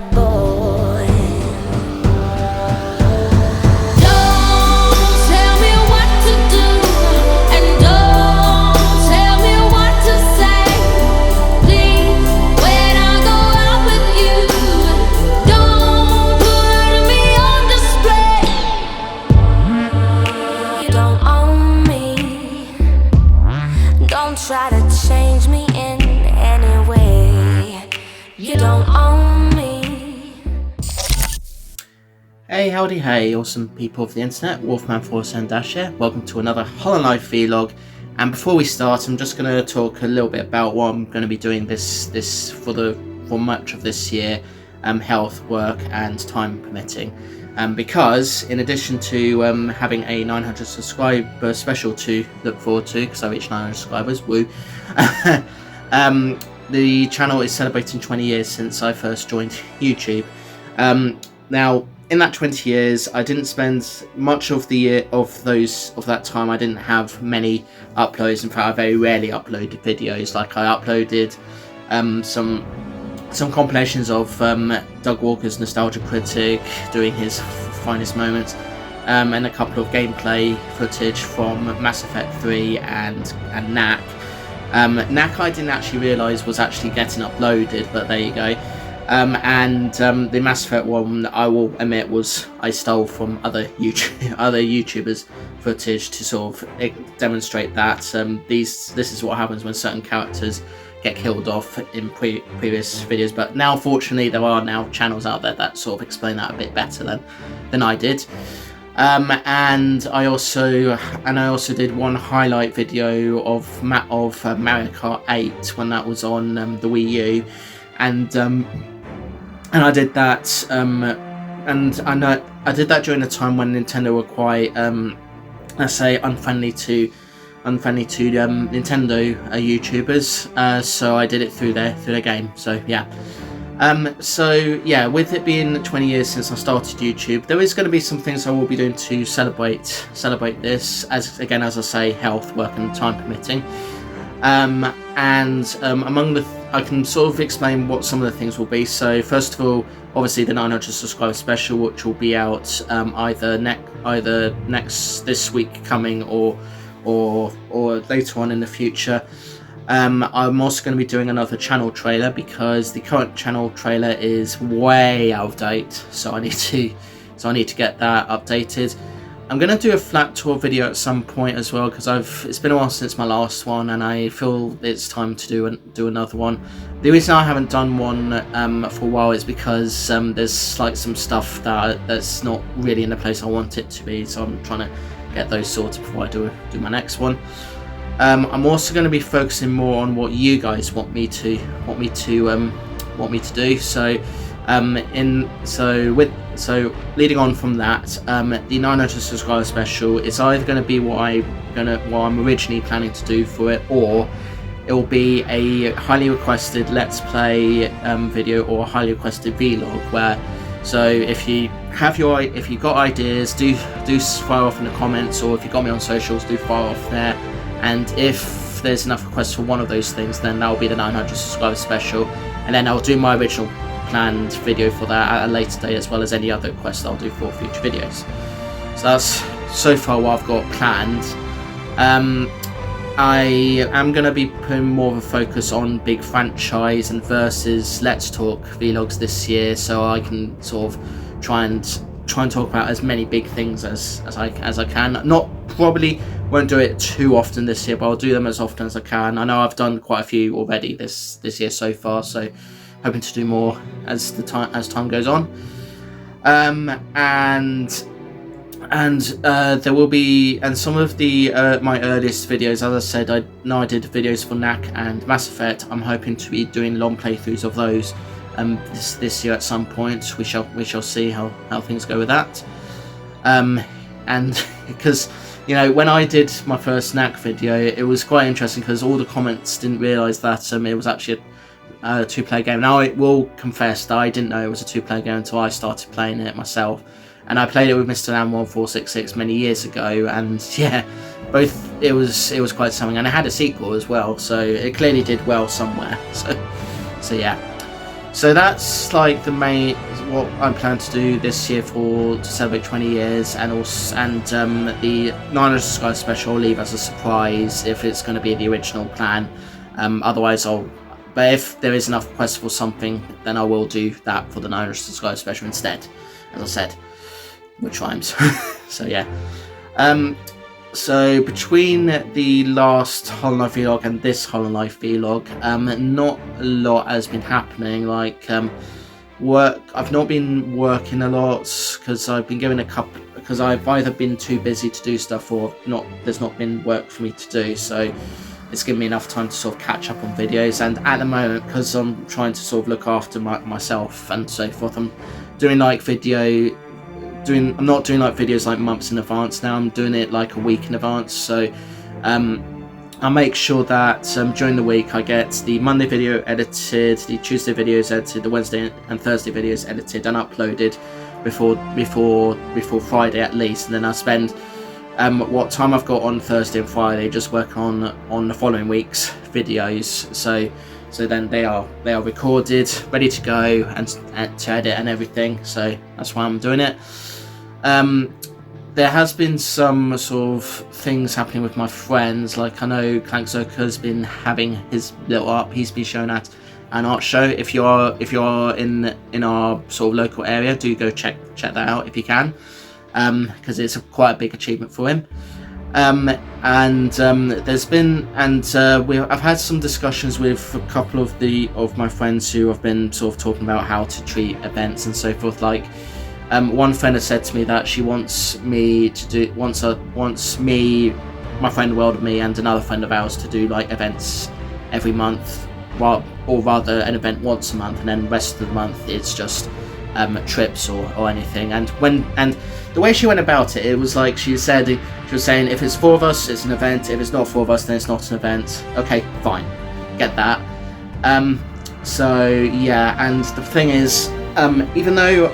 a boy. Try to change me in any way. You don't own me. Hey, howdy, hey, awesome people of the internet. Wolfman47 here. Welcome to another Hollow Life vlog. And before we start, I'm just going to talk a little bit about what I'm going to be doing this for much of this year, health, work, and time permitting. Because in addition to having a 900 subscriber special to look forward to, because I reached 900 subscribers, woo, the channel is celebrating 20 years since I first joined YouTube. Now, in that 20 years, I didn't spend much of the year of that time. I didn't have many uploads. In fact, I very rarely uploaded videos. Like I uploaded some compilations of Doug Walker's Nostalgia Critic doing his finest moments, and a couple of gameplay footage from Mass Effect 3 and Knack. Knack I didn't actually realise was actually getting uploaded, but there you go. And the Mass Effect one, I will admit, was I stole from other YouTubers footage to sort of demonstrate that this is what happens when certain characters get killed off in previous videos. But now, fortunately, there are now channels out there that sort of explain that a bit better than I did. And I also did one highlight video of Mario Kart 8 when that was on the Wii U, and I did that, and I know I did that during a time when Nintendo were quite, let's say, unfriendly to Nintendo YouTubers, so I did it through their game. So yeah, with it being 20 years since I started YouTube, there is going to be some things I will be doing to celebrate this, as I say, health, work, and time permitting. I can sort of explain what some of the things will be. So first of all, obviously the 900 subscriber special, which will be out either this week coming or later on in the future. I'm also going to be doing another channel trailer because the current channel trailer is way out of date, so I need to get that updated. I'm going to do a flat tour video at some point as well, because it's been a while since my last one, and I feel it's time to do another one. The reason I haven't done one for a while is because there's like some stuff that's not really in the place I want it to be, so I'm trying to get those sorted before I do my next one. I'm also going to be focusing more on what you guys want me to do. So leading on from that, the 900 subscriber special is either going to be what I'm originally planning to do for it, or it will be a highly requested Let's Play video or a highly requested vlog. So if you got ideas, do fire off in the comments, or if you got me on socials, do fire off there. And if there's enough requests for one of those things, then that will be the 900 subscriber special, and then I'll do my original planned video for that at a later date, as well as any other requests I'll do for future videos. So that's so far what I've got planned. I am going to be putting more of a focus on big franchise and versus Let's Talk vlogs this year, so I can sort of try and talk about as many big things as I can. Probably won't do it too often this year, but I'll do them as often as I can. I know I've done quite a few already this year so far, so hoping to do more as time goes on. There will be, and some of the my earliest videos, as I said, I know I did videos for Knack and Mass Effect. I'm hoping to be doing long playthroughs of those this year at some point. We shall see how things go with that. And because, you know, when I did my first Knack video, it was quite interesting because all the comments didn't realise that it was actually a two-player game. Now I will confess that I didn't know it was a two-player game until I started playing it myself, and I played it with Mr. Lamb1466 many years ago, and yeah, it was quite something, and it had a sequel as well, so it clearly did well somewhere. So yeah. So that's like the main what I plan to do this year to celebrate 20 years, and also the 900 Sky special I'll leave as a surprise if it's going to be the original plan. Otherwise, but if there is enough requests for something, then I will do that for the 900 Sky special instead, as I said, which rhymes. So yeah. So between the last Hollow Knight vlog and this Hollow Knight vlog, not a lot has been happening. Like work, I've not been working a lot because I've been given because I've either been too busy to do stuff or not. There's not been work for me to do, so it's given me enough time to sort of catch up on videos. And at the moment, because I'm trying to sort of look after myself and so forth, I'm doing like I'm not doing like videos like months in advance now. I'm doing it like a week in advance. So I make sure that during the week I get the Monday video edited, the Tuesday videos edited, the Wednesday and Thursday videos edited and uploaded before Friday at least, and then I spend what time I've got on Thursday and Friday just work on the following week's videos. So then they are recorded, ready to go, and to edit and everything. So that's why I'm doing it. There has been some sort of things happening with my friends. Like I know Clankzoka's been having his little art piece be shown at an art show. If you are in our sort of local area, do go check that out if you can, because it's quite a big achievement for him. There's been I've had some discussions with a couple of my friends who have been sort of talking about how to treat events and so forth. Like one friend has said to me that she wants me, my friend World of Me, and another friend of ours to do like events every month, or rather an event once a month, and then the rest of the month it's just trips or anything. And the way she went about it, it was like she was saying if it's 4 of us, it's an event. If it's not 4 of us, then it's not an event. Okay, fine, get that. So yeah, and the thing is, even though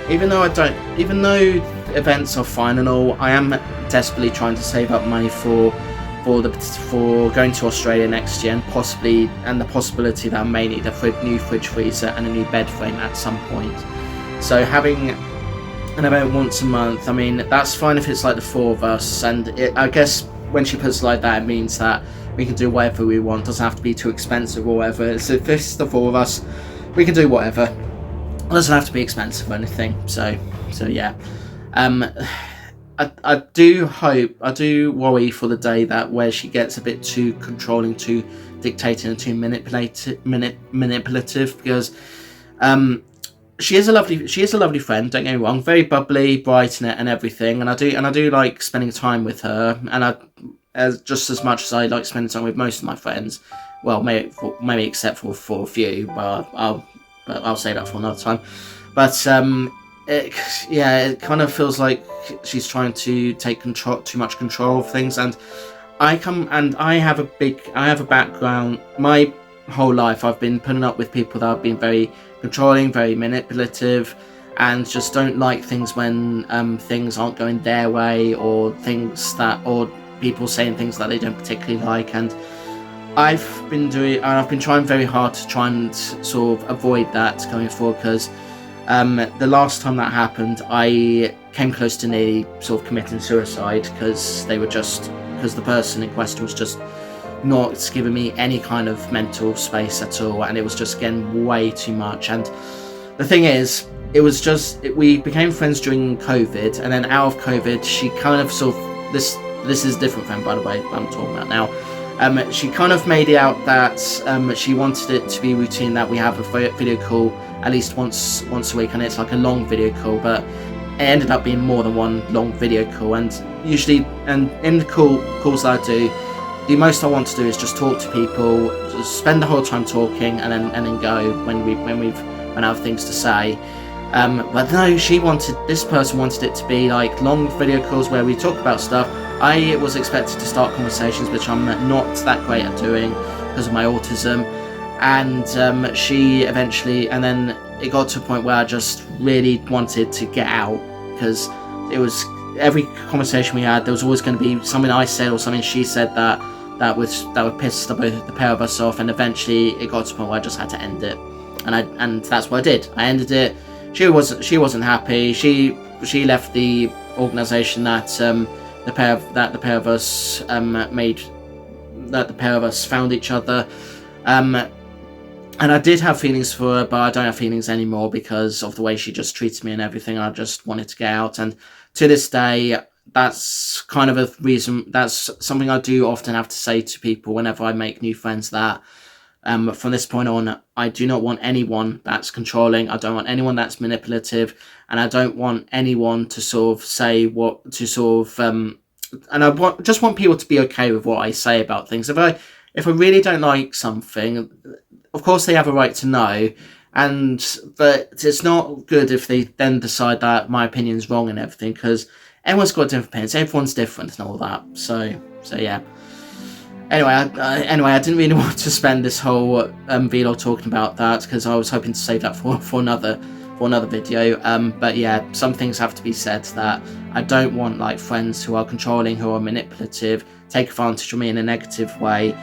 events are fine and all, I am desperately trying to save up money for going to Australia next year, and the possibility that I may need a new fridge freezer and a new bed frame at some point. So having an event once a month, I mean, that's fine if it's like the 4 of us, and I guess when she puts it like that, it means that we can do whatever we want. It doesn't have to be too expensive or whatever. So if it's the 4 of us, we can do whatever. It doesn't have to be expensive or anything. So yeah. I do worry for the day that where she gets a bit too controlling, too dictating, and too manipulative, because she is a lovely friend, don't get me wrong, very bubbly, bright and everything, and I do like spending time with her, and just as much as I like spending time with most of my friends. Well, maybe except for a few, but I'll say that for another time. But it kind of feels like she's trying to take too much control of things, and I have a background. My whole life I've been putting up with people that have been very controlling, very manipulative, and just don't like things when things aren't going their way, or people saying things that they don't particularly like. And I've been trying very hard to try and sort of avoid that going forward, because the last time that happened, I came close to nearly sort of committing suicide, because the person in question was just not giving me any kind of mental space at all, and it was just getting way too much. And the thing is, we became friends during COVID, and then out of COVID, she kind of sort of, this is a different friend, by the way, I'm talking about now. She kind of made it out that she wanted it to be routine that we have a video call at least once a week, and it's like a long video call, but it ended up being more than one long video call. And usually, and in the calls that I do, the most I want to do is just talk to people, just spend the whole time talking, and then go when we've run out of things to say. But no, this person wanted it to be like long video calls where we talk about stuff. I was expected to start conversations, which I'm not that great at doing because of my autism. And she eventually, and then it got to a point where I just really wanted to get out, because it was every conversation we had, there was always going to be something I said or something she said that would piss the pair of us off, and eventually it got to a point where I just had to end it. and that's what I did. I ended it. She wasn't happy. She left the organisation that the pair of us made, that the pair of us found each other. And I did have feelings for her, but I don't have feelings anymore because of the way she just treated me and everything. I just wanted to get out, and to this day, that's kind of a reason. That's something I do often have to say to people whenever I make new friends, that from this point on, I do not want anyone that's controlling. I don't want anyone that's manipulative, and I don't want anyone to sort of say what to sort of. And I just want people to be okay with what I say about things. If I really don't like something, of course they have a right to know, but it's not good if they then decide that my opinion's wrong and everything, because everyone's got different opinions, everyone's different and all that. So yeah. Anyway, I didn't really want to spend this whole vlog talking about that, because I was hoping to save that for another video. But yeah, some things have to be said, that I don't want like friends who are controlling, who are manipulative, take advantage of me in a negative way.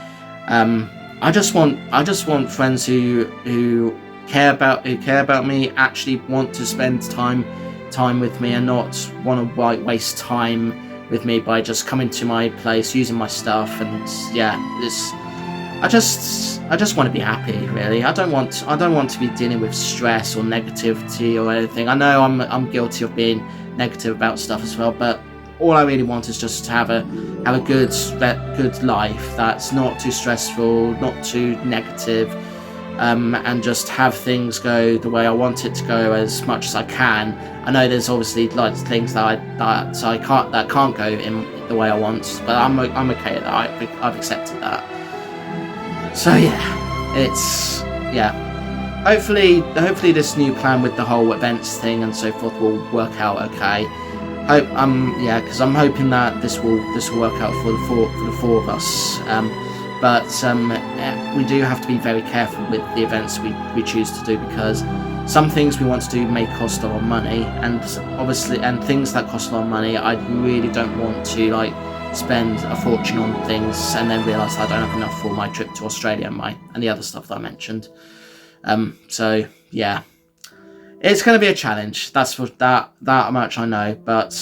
I just want friends who care about me, actually want to spend time with me, and not want to waste time with me by just coming to my place, using my stuff. And yeah, I just want to be happy, really. I don't want to be dealing with stress or negativity or anything. I know I'm guilty of being negative about stuff as well, but all I really want is just to have a good life that's not too stressful, not too negative, and just have things go the way I want it to go as much as I can. I know there's obviously like things that can't go in the way I want, but I'm okay with that. I've accepted that. So yeah, hopefully this new plan with the whole events thing and so forth will work out okay. Because I'm hoping that this will work out for the four of us. But we do have to be very careful with the events we choose to do, because some things we want to do may cost a lot of money, and obviously, and things that cost a lot of money, I really don't want to like spend a fortune on things and then realise I don't have enough for my trip to Australia and the other stuff that I mentioned. So yeah. It's going to be a challenge. That's for that much I know. But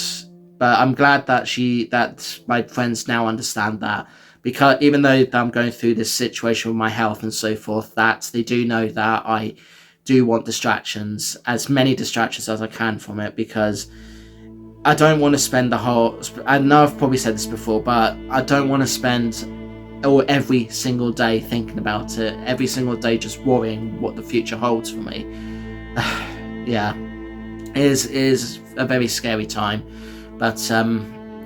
I'm glad that my friends now understand that, because even though I'm going through this situation with my health and so forth, that they do know that I do want distractions, as many distractions as I can from it, because I don't want to spend I know I've probably said this before, but I don't want to spend every single day thinking about it, every single day just worrying what the future holds for me. Yeah, is a very scary time, but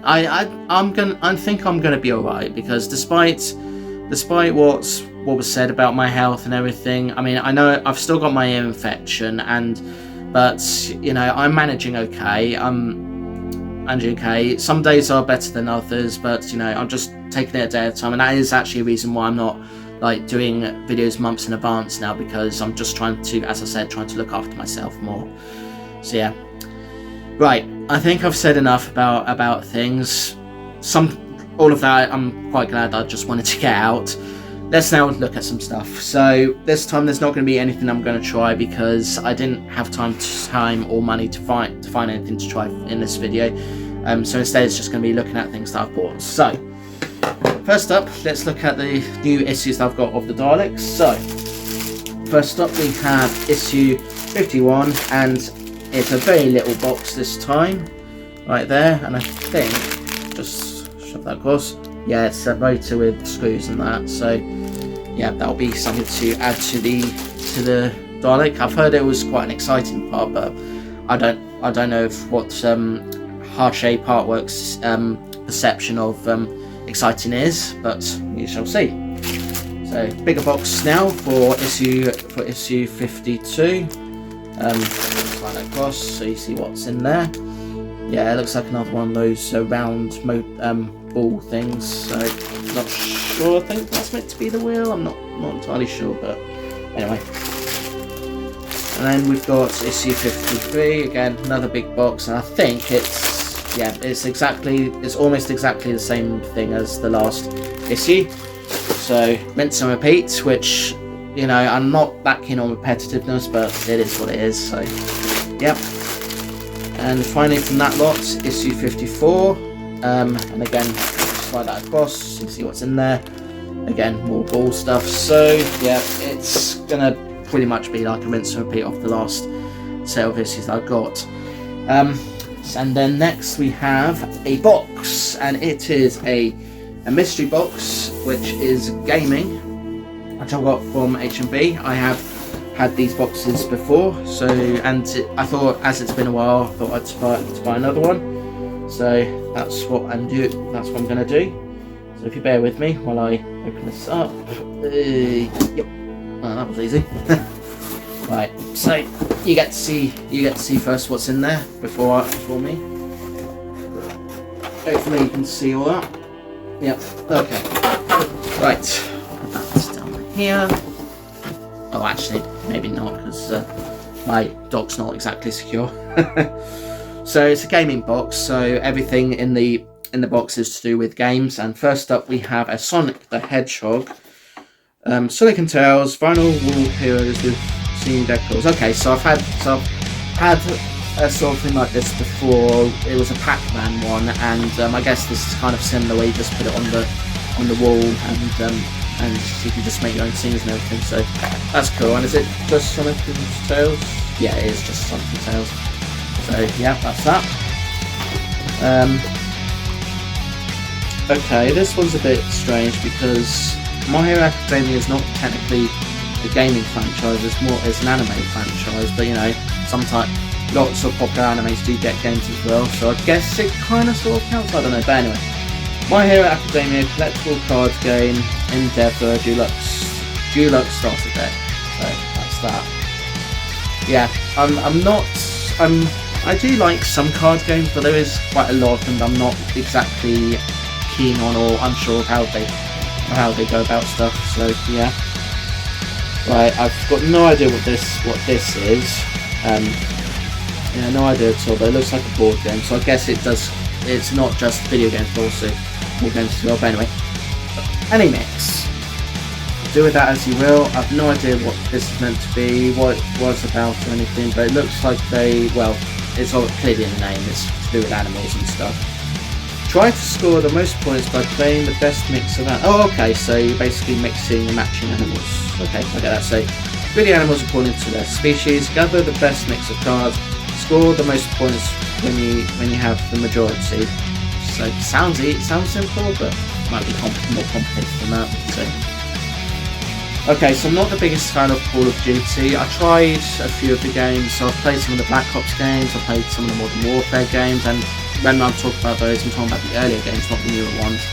I think I'm gonna be alright, because despite what was said about my health and everything, I mean, I know I've still got my ear infection, but you know, I'm managing okay. Some days are better than others, but you know, I'm just taking it a day at a time, and that is actually a reason why I'm not like doing videos months in advance now, because I'm just trying to, as I said, trying to look after myself more. So yeah, right, I think I've said enough about things. All of that, I'm quite glad I just wanted to get out. Let's now look at some stuff. So this time there's not going to be anything I'm going to try, because I didn't have time or money to find anything to try in this video. So instead it's just going to be looking at things that I've bought. So first up, let's look at the new issues that I've got of the Daleks. So, first up we have issue 51, and it's a very little box this time, right there, and I think, just shove that across, yeah, it's a motor with screws and that, so yeah, that'll be something to add to the Dalek. I've heard it was quite an exciting part, but I don't know if what Harshay Partworks perception of exciting is, but we shall see. So bigger box now for issue 52. Slide that across so you see what's in there. Yeah, it looks like another one of those round ball things. So not sure. I think that's meant to be the wheel. I'm not entirely sure, but anyway. And then we've got issue 53 again, another big box, and I think it's almost exactly the same thing as the last issue. So rinse and repeat, which you know, I'm not that keen on repetitiveness, but it is what it is, so, yep. And finally from that lot, issue 54, and again, slide that across, so you can see what's in there. Again, more ball stuff, so, yeah, it's gonna pretty much be like a rinse and repeat off the last set of issues I got. And then next we have a box, and it is a mystery box, which is gaming, which I got from H&B. I have had these boxes before, so I thought, as it's been a while, I thought I'd buy another one. So that's what I'm gonna do. So if you bear with me while I open this up. Yep. Oh, that was easy. Right, so you get to see first what's in there before me. Hopefully you can see all that. Yep. Okay. Right. Put that down here. Oh, actually, maybe not, because my dock's not exactly secure. So it's a gaming box. So everything in the box is to do with games. And first up, we have a Sonic the Hedgehog, silicon tails, vinyl wall heroes with decals. Okay, so I've had a sort of thing like this before. It was a Pac-Man one, and I guess this is kind of similar, where you just put it on the wall, and you can just make your own scenes and everything. So that's cool. And is it just Sonic and Tails? Yeah, it is just Sonic and Tails. So yeah, that's that. Okay, this one's a bit strange because My Hero Academia is not technically a gaming franchise, it's an anime franchise, but you know, sometimes lots of popular animes do get games as well, so I guess it kind of sort of counts, I don't know, but anyway. My Hero Academia collectible card game, Endeavour Deluxe starter deck, so that's that. Yeah, I do like some card games, but there is quite a lot of them that I'm not exactly keen on or unsure of how they go about stuff, so yeah. Right, I've got no idea what this is. Yeah, no idea at all, but it looks like a board game, so I guess it's not just video games, but also board games as well. But anyway, any mix. Do with that as you will. I've no idea what this is meant to be, what it was about or anything, but it looks like it's all clearly in the name, it's to do with animals and stuff. Try to score the most points by playing the best mix of animals. Oh, okay, so you're basically mixing and matching animals. Okay, I get that. So, breed the animals according to their species, gather the best mix of cards, score the most points when you have the majority. So, it sounds simple, but it might be more complicated than that. So. Okay, so I'm not the biggest fan of Call of Duty. I tried a few of the games, so I've played some of the Black Ops games, I've played some of the Modern Warfare games, and when I'm talking about those, I'm talking about the earlier games, not the newer ones.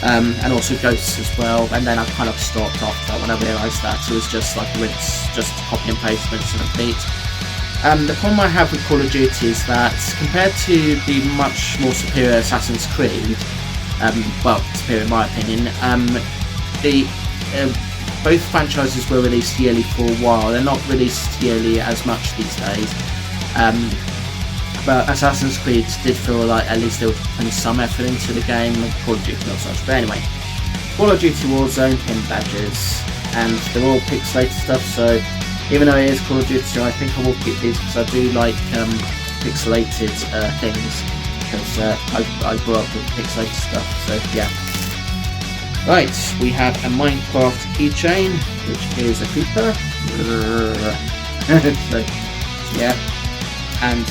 And also Ghosts as well, and then I kind of stopped after that when I realised that it was just like a rinse, just copy and paste, rinse and repeat. The problem I have with Call of Duty is that compared to the much more superior Assassin's Creed, superior in my opinion, both franchises were released yearly for a while. They're not released yearly as much these days. But Assassin's Creed did feel like at least they were putting some effort into the game, and Call of Duty not such. But anyway, Call of Duty Warzone pin badges, and they're all pixelated stuff, so even though it is Call of Duty, I think I will keep these because I do like pixelated things, because I grew up with pixelated stuff, so yeah. Right, we have a Minecraft keychain, which is a creeper. So, yeah. And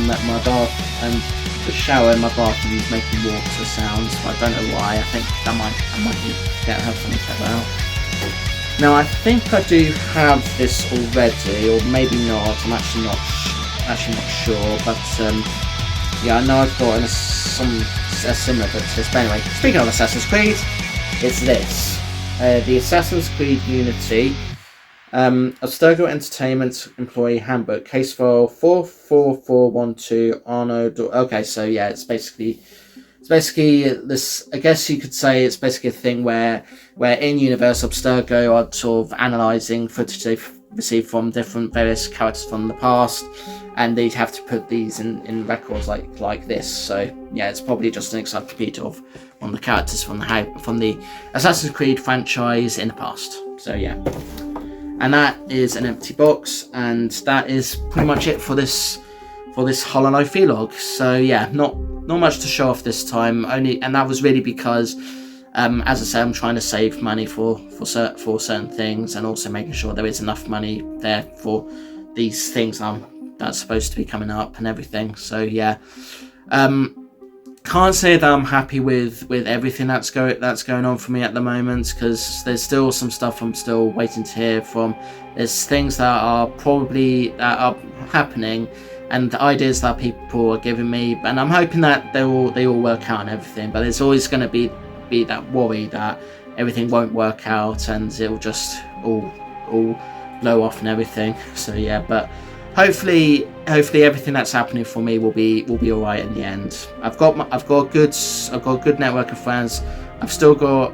my bath and the shower in my bathroom is making water sounds, but I don't know why. I think I might have something to check that out. Now I think I do have this already, or maybe not. I'm actually not sure. But yeah, I know I've got a similar book to this. But anyway, speaking of Assassin's Creed, it's this, the Assassin's Creed Unity. Abstergo Entertainment Employee Handbook, case file 44412 Arnold. Okay, so yeah, it's basically this. I guess you could say it's basically a thing where in universe Abstergo are sort of analysing footage they've received from different various characters from the past, and they'd have to put these in records like this. So yeah, it's probably just an encyclopedia of one of the characters from the Assassin's Creed franchise in the past. So yeah. and that is an empty box, and that is pretty much it for this Hollow Knight vlog. So yeah, not much to show off this time, and that was really because as I said, I'm trying to save money for certain things, and also making sure there is enough money there for these things that's supposed to be coming up and everything. So yeah, can't say that I'm happy with everything that's going on for me at the moment, because there's still some stuff I'm still waiting to hear from. There's things that are happening, and ideas that people are giving me, and I'm hoping that they all work out and everything. But there's always going to be that worry that everything won't work out and it'll just all blow off and everything. So yeah, but hopefully everything that's happening for me will be all right in the end. I've got a good network of friends. I've still got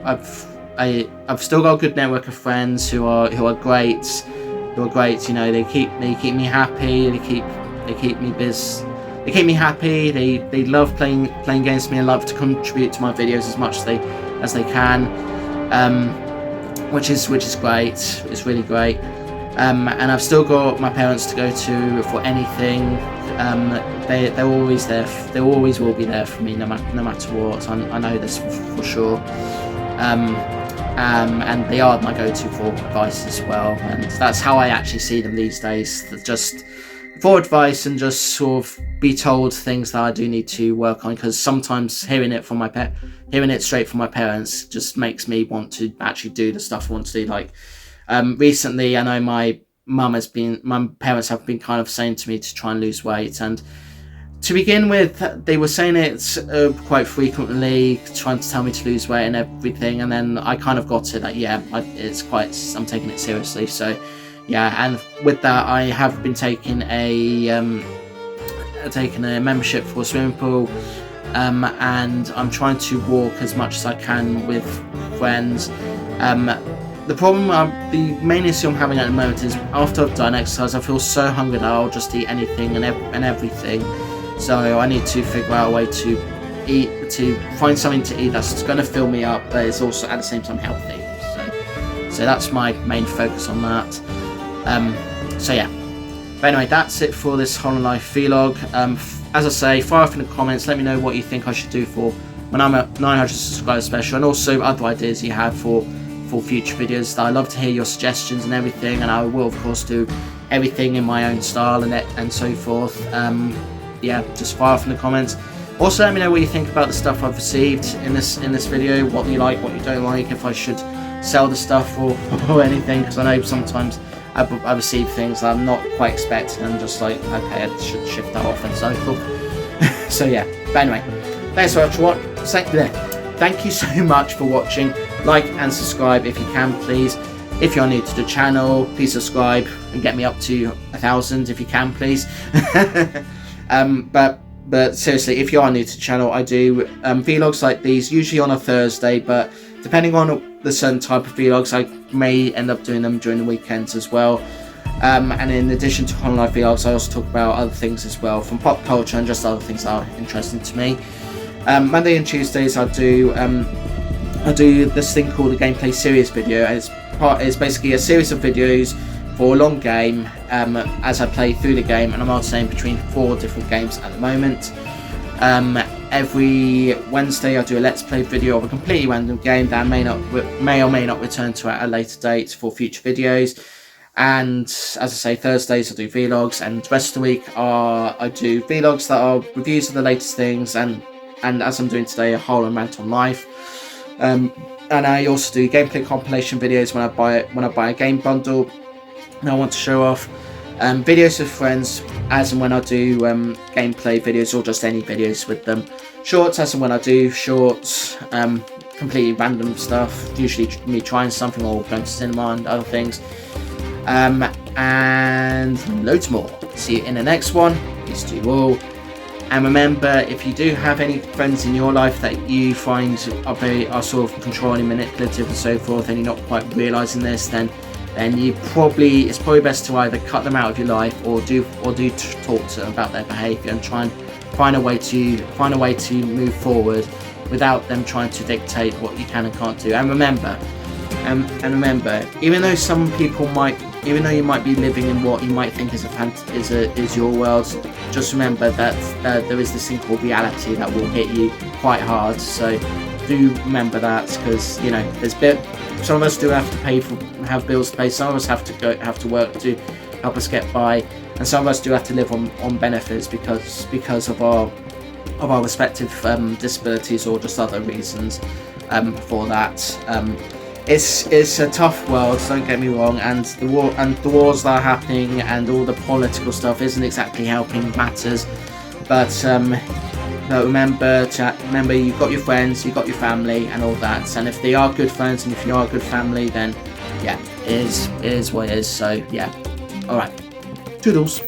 a good network of friends who are great. You know, they keep me happy. They keep me busy. They keep me happy. They love playing games with me and love to contribute to my videos as much as they can, which is great. It's really great. And I've still got my parents to go to for anything. They're always there. They always will be there for me, no matter what. I know this for sure. And they are my go-to for advice as well. And that's how I actually see them these days. Just for advice, and just sort of be told things that I do need to work on, because sometimes hearing it straight from my parents just makes me want to actually do the stuff I want to do. Like recently, I know my parents have been kind of saying to me to try and lose weight, and to begin with they were saying it quite frequently, trying to tell me to lose weight and everything, and then I kind of got it that I'm taking it seriously. So yeah, and with that, I have been taking a membership for a swimming pool, and I'm trying to walk as much as I can with friends. The main issue I'm having at the moment is after I've done exercise, I feel so hungry that I'll just eat anything and everything. So I need to figure out a way to find something to eat that's going to fill me up, but it's also at the same time healthy. So that's my main focus on that. So yeah, but anyway, that's it for this Hollow Knight vlog. As I say, fire off in the comments, let me know what you think I should do for when I'm at 900 subscribers special, and also other ideas you have for future videos. I love to hear your suggestions and everything, and I will of course do everything in my own style and so forth. Yeah, just fire off in the comments. Also, let me know what you think about the stuff I've received in this video, what you like, what you don't like, if I should sell the stuff or anything, because I know sometimes I receive things that I'm not quite expecting, and I'm just like, okay, I should shift that off and so forth. So yeah, but anyway, thanks so much for watching. Thank you so much for watching. Like and subscribe if you can, please. If you're new to the channel, please subscribe and get me up to 1,000 if you can, please. But seriously, if you are new to the channel, I do vlogs like these, usually on a Thursday, but depending on the certain type of vlogs, I may end up doing them during the weekends as well. And in addition to Hollow Knight vlogs, I also talk about other things as well, from pop culture and just other things that are interesting to me. Monday and Tuesdays I do this thing called a gameplay series video, and it's basically a series of videos for a long game as I play through the game, and I'm alternating between 4 different games at the moment. Every Wednesday I do a let's play video of a completely random game that I may or may not return to at a later date for future videos. And as I say, Thursdays I do vlogs, and the rest of the week I do vlogs that are reviews of the latest things, and as I'm doing today, a whole rant on life. And I also do gameplay compilation videos when I buy a game bundle and I want to show off. Videos with friends as and when I do gameplay videos, or just any videos with them. Shorts as and when I do shorts. Completely random stuff, usually me trying something or going to cinema and other things. And loads more. See you in the next one. Peace to you all. And remember, if you do have any friends in your life that you find are sort of controlling, manipulative and so forth, and you're not quite realising this, then it's probably best to either cut them out of your life or do talk to them about their behaviour, and try and find a way to move forward without them trying to dictate what you can and can't do. And remember, even though some people might even though you might be living in what you might think is your world, just remember that there is this thing called reality that will hit you quite hard. So do remember that, because you know some of us do have to have bills to pay. Some of us have to work to help us get by, and some of us do have to live on benefits because of our respective disabilities or just other reasons for that. It's a tough world, don't get me wrong, and the wars that are happening and all the political stuff isn't exactly helping matters. But remember you've got your friends, you've got your family, and all that. And if they are good friends and if you are good family, then yeah, it is what it is. So yeah, all right, toodles.